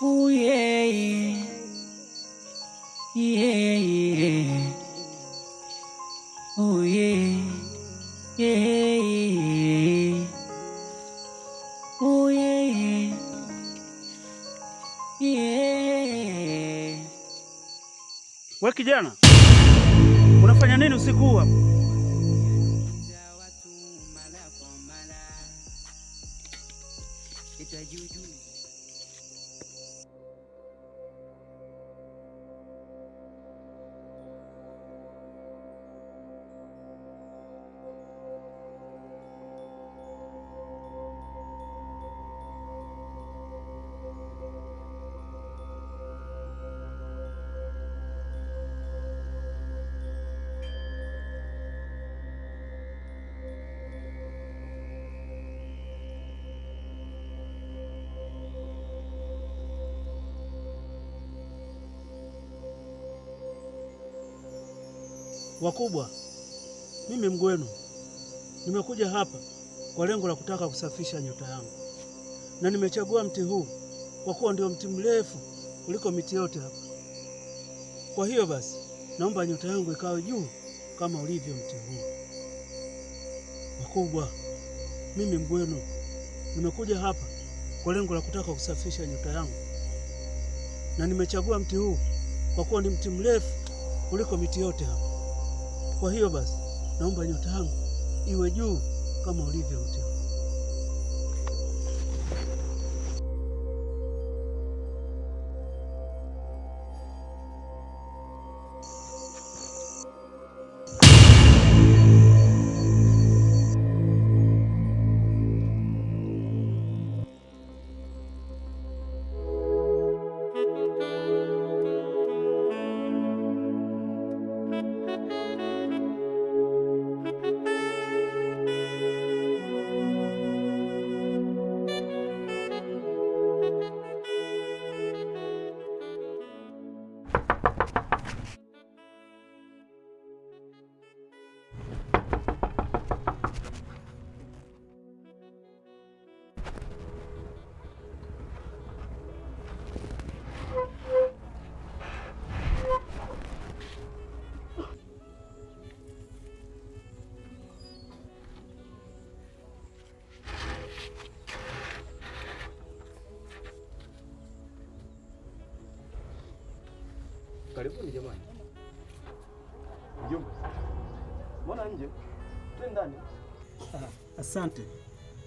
Ooh yeah, yeah, yeah. Ooh yeah, yeah. Ooh yeah, yeah. We kijana, unafanya nini usiku huu hapa? Wakubwa, mimi Mgweno nimekuja hapa kwa lengo la kutaka kusafisha nyota yangu, na nimechagua mti huu kwa kuwa ndio mti mrefu kuliko miti yote hapa. Kwa hiyo basi, naomba nyota yangu ikawe juu kama ulivyo mti huu. Wakubwa, mimi Mgweno nimekuja hapa kwa lengo la kutaka kusafisha nyota yangu, na nimechagua mti huu kwa kuwa ni mti mrefu kuliko miti yote hapa. Kwa hiyo basi, naomba nyota yangu iwe juu kama ulivyo mti. Karibuni jamani. Mjumbe. Mbona nje? Twende ndani. Asante,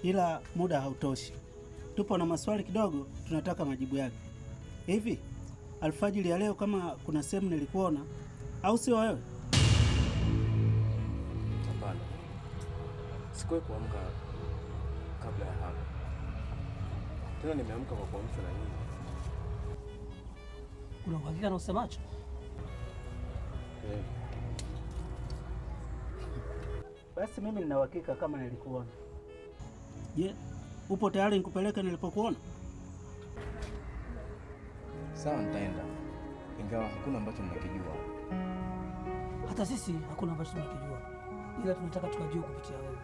ila muda hautoshi. Tupo na maswali kidogo, tunataka majibu yake. Hivi alfajiri ya leo kama kuna sehemu nilikuona au sio wewe? Hapana. Sikuwahi kuamka kabla ya hapo. Tena nimeamka kwa kuamshwa na nyinyi. Una uhakika na usemacho? Basi mimi nina uhakika kama nilikuona. Je, upo tayari nikupeleke nilipokuona? Sawa, nitaenda. Ingawa hakuna ambacho mnakijua. Hata sisi hakuna ambacho tunakijua, ila tunataka tukajue kupitia wewe.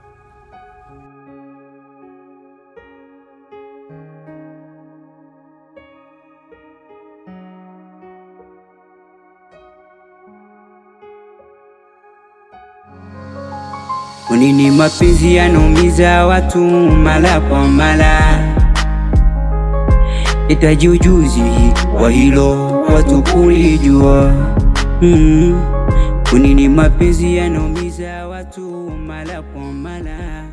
Unini mapenzi yanaumiza watu mara kwa mara, itaji ujuzi wa hilo watu kulijua. Unini mapenzi yanaumiza watu mara kwa mara.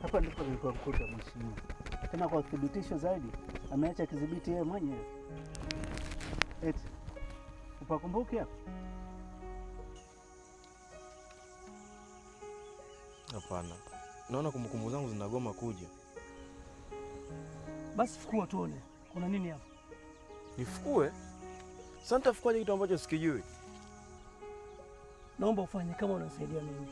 Hapa ndipo nilipokuta mheshimiwa. Tena kwa uthibitisho zaidi, ameacha kidhibiti yeye mwenyewe. Eti upakumbuke hapo? Hapana. Naona kumbukumbu zangu zinagoma kuja. Basi fukua tuone. Kuna nini hapo? Nifukue? Sasa nitafukuaje kitu ambacho sikijui? Naomba ufanye kama unasaidia mimi.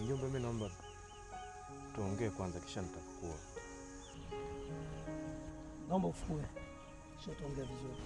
Mjomba, mimi naomba tuongee kwanza kisha nitafukua. naomba ufukue, sio tuongee vizuri.